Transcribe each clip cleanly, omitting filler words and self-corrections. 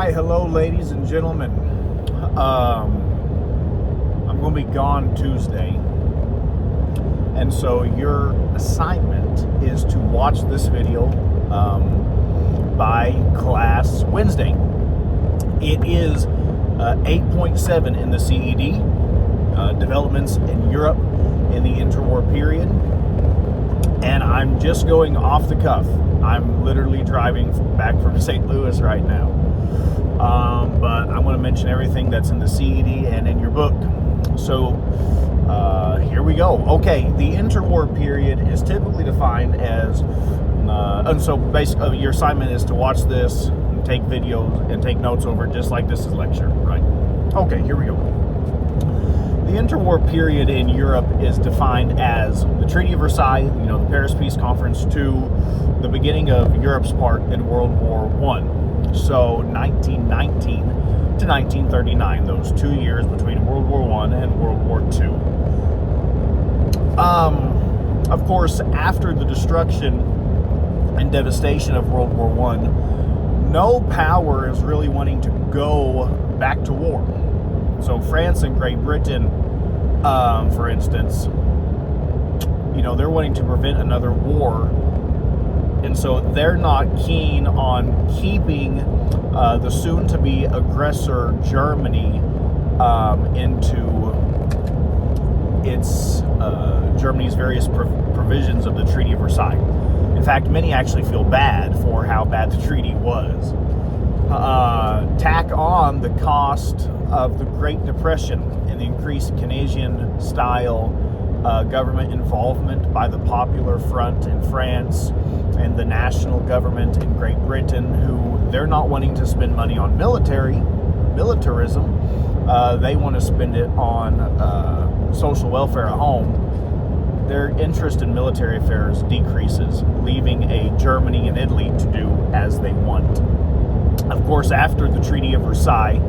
Why, hello, ladies and gentlemen. I'm going to be gone Tuesday, and so your assignment is to watch this video by class Wednesday. It is 8.7 in the CED, developments in Europe in the interwar period, and I'm just going off the cuff. I'm literally driving back from St. Louis right now. But I'm going to mention everything that's in the CED and in your book. So here we go. Okay, the interwar period is typically defined as, and so basically your assignment is to watch this, and take videos, and take notes over it, just like this is lecture, right? Okay, here we go. The interwar period in Europe is defined as the Treaty of Versailles, the Paris Peace Conference, to the beginning of Europe's part in World War I. So 1919 to 1939, those 2 years between World War I and World War II. Of course, after the destruction and devastation of World War I, no power is really wanting to go back to war. So France and Great Britain, for instance, they're wanting to prevent another war. And so they're not keen on keeping the soon-to-be aggressor Germany into its Germany's various provisions of the Treaty of Versailles. In fact, many actually feel bad for how bad the treaty was. Tack on the cost of the Great Depression and the increased Keynesian-style government involvement by the Popular Front in France and the national government in Great Britain, who they're not wanting to spend money on militarism. They want to spend it on social welfare at home. Their interest in military affairs decreases, leaving a Germany and Italy to do as they want. Of course, after the Treaty of Versailles,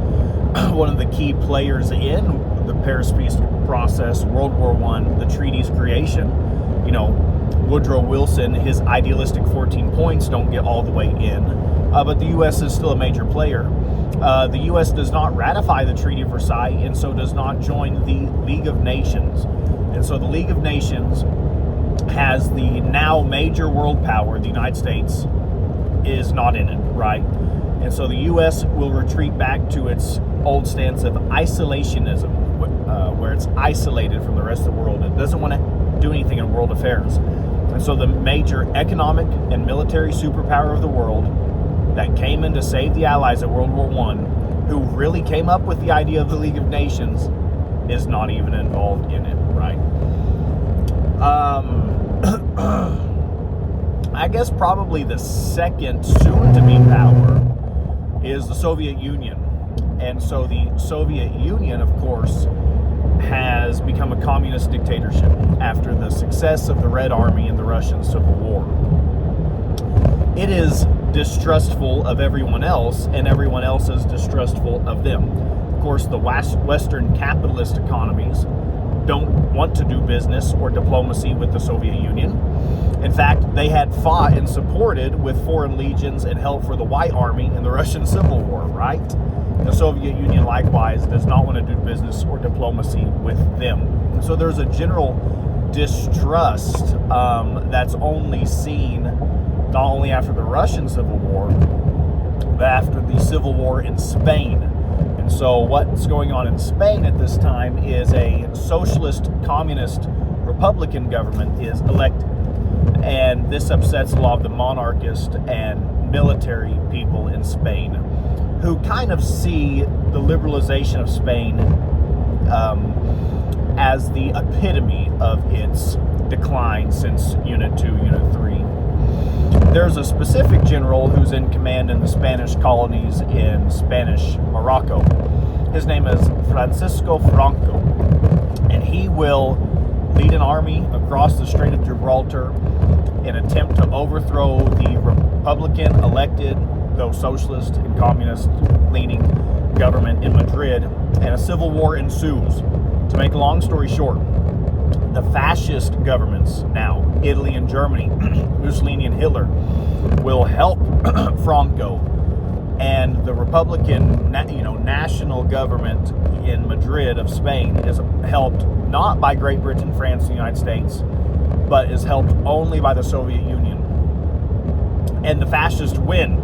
one of the key players in the Paris Peace process, World War I, the treaty's creation, Woodrow Wilson, his idealistic 14 points don't get all the way in, but the U.S. is still a major player. The U.S. does not ratify the Treaty of Versailles, and so does not join the League of Nations. And so the League of Nations has the now major world power, the United States, is not in it, right? And so the U.S. will retreat back to its old stance of isolationism, where it's isolated from the rest of the world. It doesn't want to do anything in world affairs. And so the major economic and military superpower of the world that came in to save the Allies at World War I, who really came up with the idea of the League of Nations, is not even involved in it, right? I guess probably the second soon-to-be power is the Soviet Union. And so the Soviet Union, of course, has become a communist dictatorship after the success of the Red Army in the Russian Civil War. It is distrustful of everyone else, and everyone else is distrustful of them. Of course, the Western capitalist economies don't want to do business or diplomacy with the Soviet Union. In fact, they had fought and supported with foreign legions and help for the White Army in the Russian Civil War, right? The Soviet Union, likewise, does not want to do business or diplomacy with them. So there's a general distrust that's only seen not only after the Russian Civil War, but after the Civil War in Spain. And so what's going on in Spain at this time is a socialist, communist, Republican government is elected. And this upsets a lot of the monarchist and military people in Spain, who kind of see the liberalization of Spain as the epitome of its decline since Unit 2, Unit 3. There's a specific general who's in command in the Spanish colonies in Spanish Morocco. His name is Francisco Franco, and he will lead an army across the Strait of Gibraltar in an attempt to overthrow the Republican-elected, though socialist and communist-leaning government in Madrid, and a civil war ensues. To make a long story short, the fascist governments now, Italy and Germany, Mussolini and Hitler, will help Franco And the Republican, national government in Madrid of Spain is helped not by Great Britain, France, and the United States, but is helped only by the Soviet Union. And the fascists win.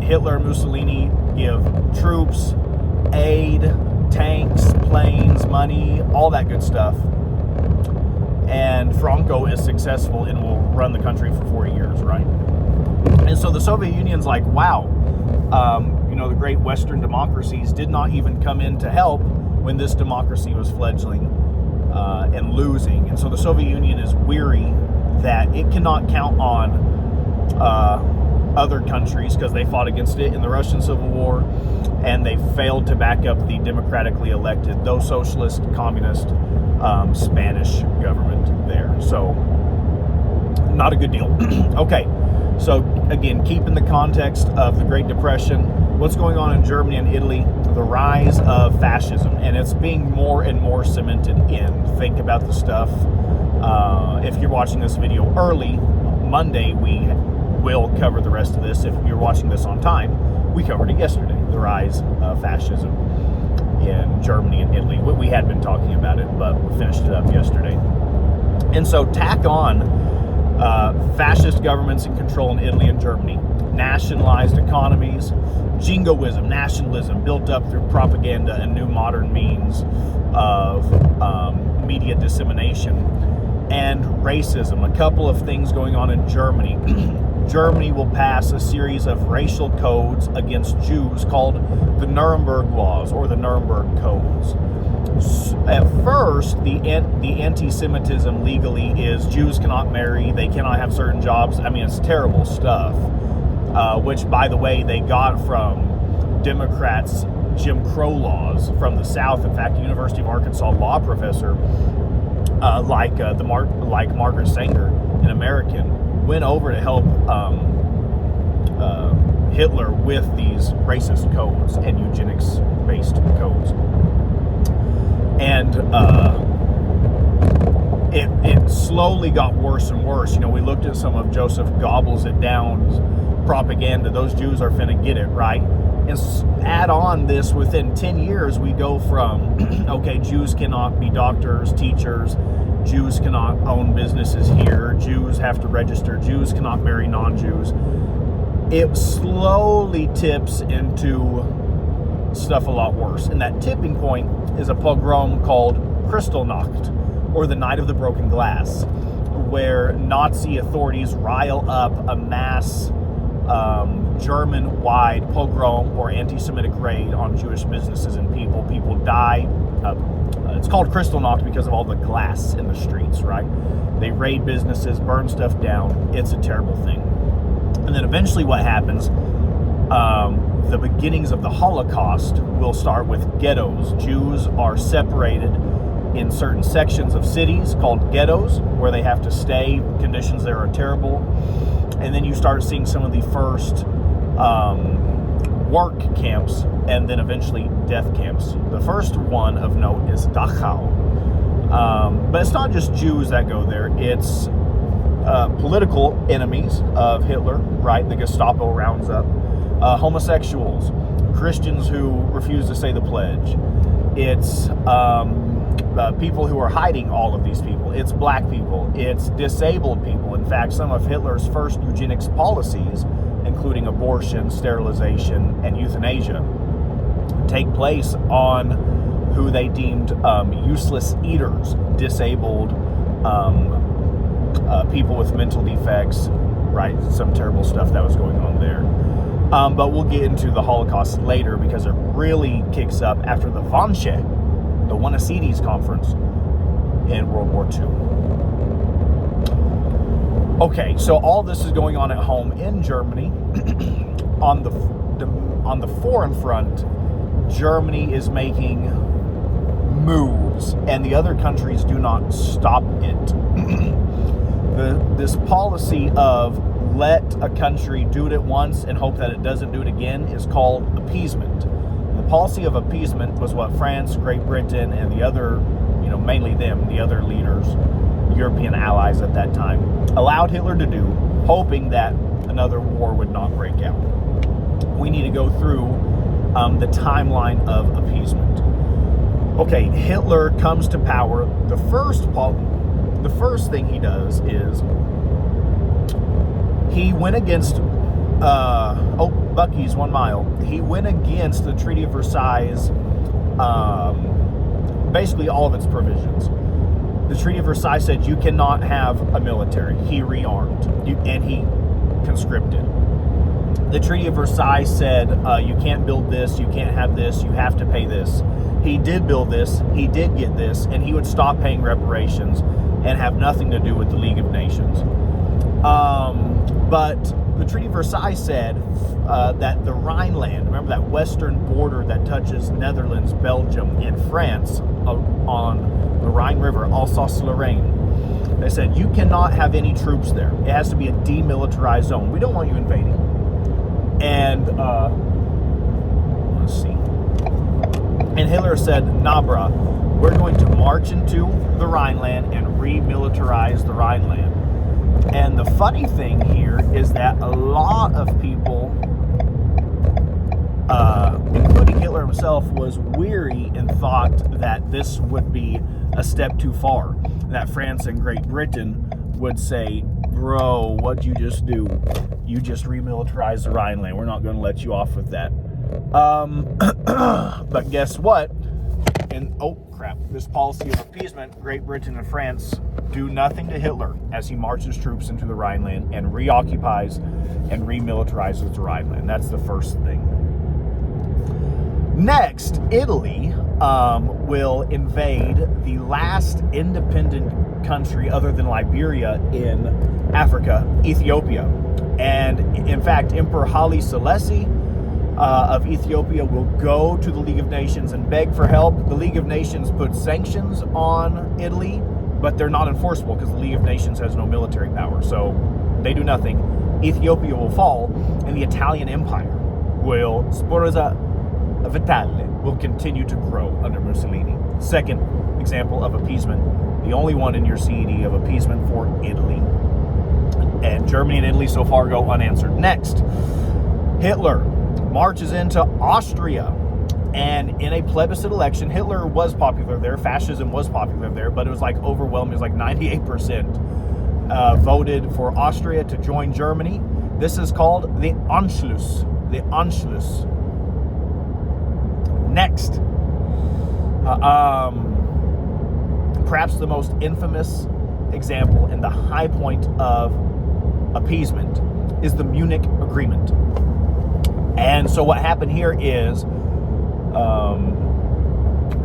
Hitler and Mussolini give troops, aid, tanks, planes, money, all that good stuff. And Franco is successful and will run the country for 40 years, right? And so the Soviet Union's like, wow, the great Western democracies did not even come in to help when this democracy was fledgling and losing. And so the Soviet Union is weary that it cannot count on other countries because they fought against it in the Russian Civil War, and they failed to back up the democratically elected, though socialist, communist, Spanish government there. So, not a good deal. Okay, so again, keep in the context of the Great Depression, what's going on in Germany and Italy, the rise of fascism, and it's being more and more cemented in. Think about the stuff. If you're watching this video early, Monday, we will cover the rest of this. If you're watching this on time, we covered it yesterday, the rise of fascism in Germany and Italy. We had been talking about it, but we finished it up yesterday. And so tack on fascist governments in control in Italy and Germany, nationalized economies, jingoism, nationalism built up through propaganda and new modern means of media dissemination, and racism. A couple of things going on in Germany. Germany will pass a series of racial codes against Jews called the Nuremberg Laws or the Nuremberg Codes. At first, the anti-Semitism legally is Jews cannot marry, they cannot have certain jobs. I mean, it's terrible stuff, which, by the way, they got from Democrats' Jim Crow laws from the South. In fact, University of Arkansas law professor, like Margaret Sanger, an American, went over to help Hitler with these racist codes and eugenics-based codes. And it slowly got worse and worse. We looked at some of Joseph Goebbels it down's propaganda. Those Jews are finna get it, right? And add on this, within 10 years, we go from, okay, Jews cannot be doctors, teachers, Jews cannot own businesses here, Jews have to register, Jews cannot marry non-Jews. It slowly tips into stuff a lot worse. And that tipping point is a pogrom called Kristallnacht, or the Night of the Broken Glass, where Nazi authorities rile up a mass German-wide pogrom or anti-Semitic raid on Jewish businesses and people. People die. It's called Kristallnacht because of all the glass in the streets, right? They raid businesses, burn stuff down. It's a terrible thing. And then eventually what happens, the beginnings of the Holocaust will start with ghettos. Jews are separated in certain sections of cities called ghettos where they have to stay. Conditions there are terrible. And then you start seeing some of the first work camps and then eventually death camps. The first one of note is Dachau. But it's not just Jews that go there. It's political enemies of Hitler, right? The Gestapo rounds up. Homosexuals, Christians who refuse to say the pledge. It's people who are hiding all of these people. It's black people. It's disabled people. In fact, some of Hitler's first eugenics policies, including abortion, sterilization, and euthanasia, take place on who they deemed useless eaters, disabled people with mental defects, right? Some terrible stuff that was going on there. But we'll get into the Holocaust later because it really kicks up after the Wannsee, the Wannsee Conference in World War II. Okay, so all this is going on at home in Germany. On the foreign front, Germany is making moves, and the other countries do not stop it. This policy of let a country do it once and hope that it doesn't do it again is called appeasement. And the policy of appeasement was what France, Great Britain, and the other, mainly them, the other leaders, European allies at that time, allowed Hitler to do, hoping that another war would not break out. to go through the timeline of appeasement. Okay, Hitler comes to power. The first thing he does is he went against Bucky's 1 mile. He went against the Treaty of Versailles, basically all of its provisions. The Treaty of Versailles said you cannot have a military. He rearmed and he conscripted. The Treaty of Versailles said you can't build this, you can't have this, you have to pay this. He did build this, he did get this, and he would stop paying reparations and have nothing to do with the League of Nations. But the Treaty of Versailles said that the Rhineland, remember that western border that touches Netherlands, Belgium, and France on the Rhine River, Alsace-Lorraine, they said you cannot have any troops there. It has to be a demilitarized zone. We don't want you invading. And let's see. And Hitler said, nah, bruh, we're going to march into the Rhineland and remilitarize the Rhineland. And the funny thing here is that a lot of people, including Hitler himself, was weary and thought that this would be a step too far. That France and Great Britain would say, bro, what'd you just do? You just remilitarized the Rhineland. We're not going to let you off with that. But guess what? This policy of appeasement, Great Britain and France do nothing to Hitler as he marches troops into the Rhineland and reoccupies and remilitarizes the Rhineland. That's the first thing. Next, Italy will invade the last independent country other than Liberia in Africa, Ethiopia. And in fact, Emperor Haile Selassie of Ethiopia will go to the League of Nations and beg for help. The League of Nations puts sanctions on Italy, but they're not enforceable because the League of Nations has no military power. So they do nothing. Ethiopia will fall, and the Italian Empire will, Sforza Vitale, will continue to grow under Mussolini. Second example of appeasement, the only one in your CED of appeasement for Italy. And Germany and Italy so far go unanswered. Next, Hitler marches into Austria, and in a plebiscite election, Hitler was popular there, fascism was popular there, but it was like overwhelming. It was like 98% voted for Austria to join Germany. This is called the Anschluss. The Anschluss. Next, perhaps the most infamous example and the high point of appeasement is the Munich Agreement. And so what happened here is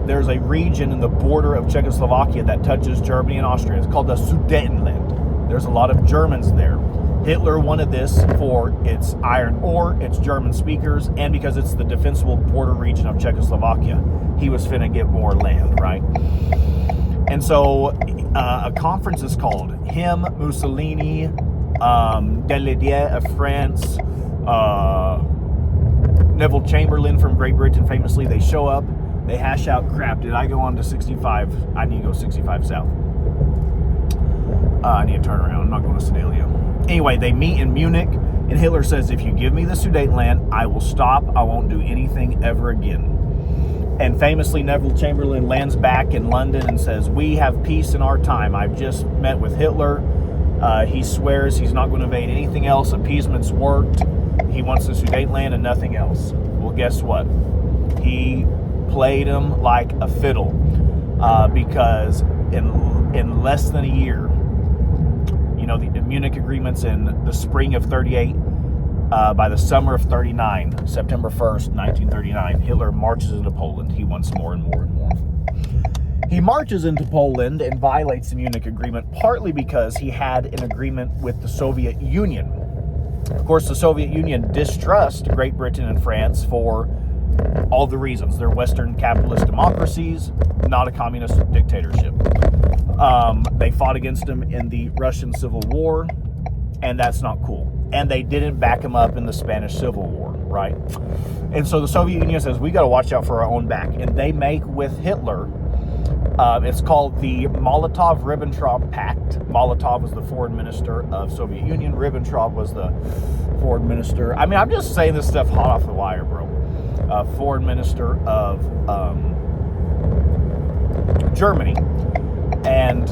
there's a region in the border of Czechoslovakia that touches Germany and Austria. It's called the Sudetenland. There's a lot of Germans there. Hitler wanted this for its iron ore, its German speakers, and because it's the defensible border region of Czechoslovakia. He was finna get more land, right? And so a conference is called. Him, Mussolini, Daladier of France, Neville Chamberlain from Great Britain, famously, they show up, they hash out, crap, did I go on to 65? I need to go 65 south. I need to turn around, I'm not going to Sedalia. Anyway, they meet in Munich, and Hitler says, if you give me the Sudetenland, I will stop, I won't do anything ever again. And famously, Neville Chamberlain lands back in London and says, we have peace in our time. I've just met with Hitler. He swears he's not going to invade anything else. Appeasement's worked. He wants the Sudetenland and nothing else. Well, guess what? He played him like a fiddle because in less than a year, you know, the Munich Agreement's in the spring of 38. By the summer of 39, September 1st, 1939, Hitler marches into Poland. He wants more and more and more. He marches into Poland and violates the Munich Agreement, partly because he had an agreement with the Soviet Union. Of course, the Soviet Union distrusts Great Britain and France for all the reasons. They're Western capitalist democracies, not a communist dictatorship. They fought against him in the Russian Civil War, and that's not cool. And they didn't back him up in the Spanish Civil War, right? And so the Soviet Union says, we got to watch out for our own back. And they make with Hitler It's called the Molotov-Ribbentrop Pact. Molotov was the foreign minister of Soviet Union. Ribbentrop was the foreign minister. I mean, I'm just saying this stuff hot off the wire, bro. Foreign minister of Germany. And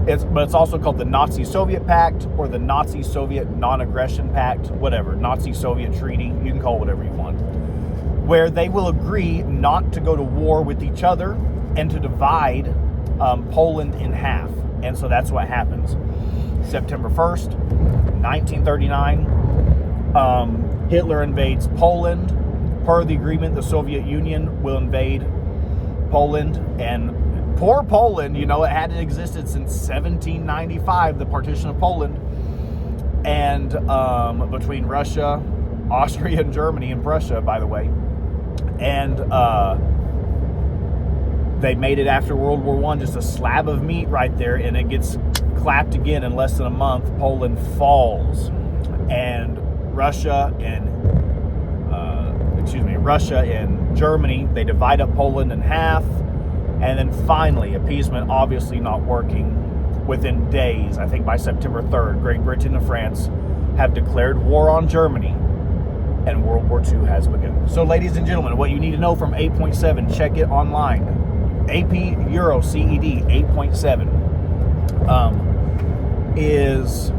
it's also called the Nazi-Soviet Pact or the Nazi-Soviet Non-Aggression Pact, whatever. Nazi-Soviet Treaty. You can call it whatever you want. Where they will agree not to go to war with each other and to divide Poland in half. And so that's what happens. September 1st, 1939, Hitler invades Poland. Per the agreement, the Soviet Union will invade Poland. And poor Poland, you know, it hadn't existed since 1795, the partition of Poland. And between Russia, Austria, and Germany, and Prussia, by the way. And they made it after World War I, just a slab of meat right there, and it gets clapped again in less than a month. Poland falls, and Russia and Germany, they divide up Poland in half, and then finally, appeasement obviously not working. Within days, I think by September 3rd, Great Britain and France have declared war on Germany, and World War II has begun. So, ladies and gentlemen, what you need to know from 8.7, check it online. AP Euro CED 8.7 is,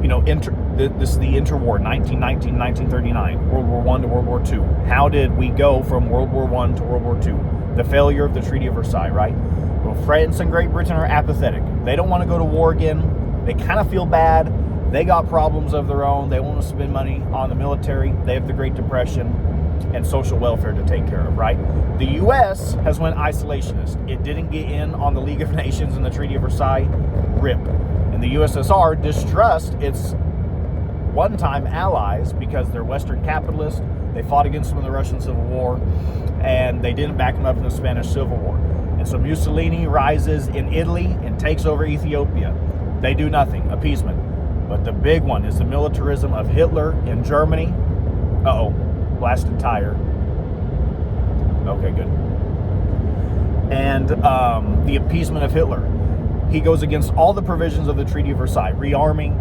you know, this is the interwar, 1919, 1939, World War I to World War II. How did we go from World War I to World War II? The failure of the Treaty of Versailles, right? Well, France and Great Britain are apathetic. They don't want to go to war again. They kind of feel bad. They got problems of their own. They want to spend money on the military. They have the Great Depression and social welfare to take care of, right? The U.S. has went isolationist. It didn't get in on the League of Nations and the Treaty of Versailles. RIP. And the USSR distrust its one-time allies because they're Western capitalists. They fought against them in the Russian Civil War, and they didn't back them up in the Spanish Civil War. And so Mussolini rises in Italy and takes over Ethiopia. They do nothing. Appeasement. But the big one is the militarism of Hitler in Germany. Uh-oh. Blasted tire. Okay, good. And the appeasement of Hitler. He goes against all the provisions of the Treaty of Versailles. Rearming,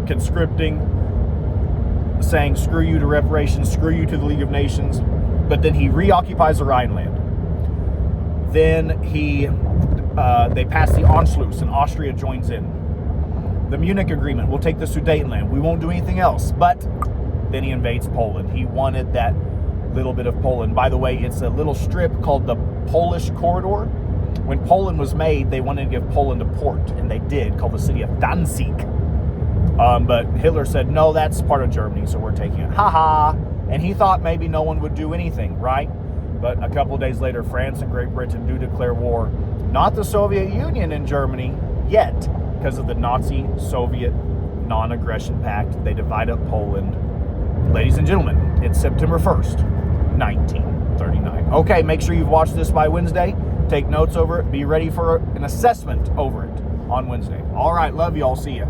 conscripting, saying screw you to reparations, screw you to the League of Nations. But then he reoccupies the Rhineland. Then they pass the Anschluss and Austria joins in. The Munich Agreement, we'll take the Sudetenland. We won't do anything else. But then he invades Poland. He wanted that little bit of Poland. By the way, it's a little strip called the Polish Corridor. When Poland was made, they wanted to give Poland a port, and they did, called the city of Danzig. But Hitler said, no, that's part of Germany, so we're taking it. Ha-ha! And he thought maybe no one would do anything, right? But a couple days later, France and Great Britain do declare war. Not the Soviet Union in Germany yet, because of the Nazi-Soviet Non-Aggression Pact. They divide up Poland. Ladies and gentlemen, it's September 1st, 1939. Okay, make sure you've watched this by Wednesday. Take notes over it. Be ready for an assessment over it on Wednesday. All right, love you all. See ya.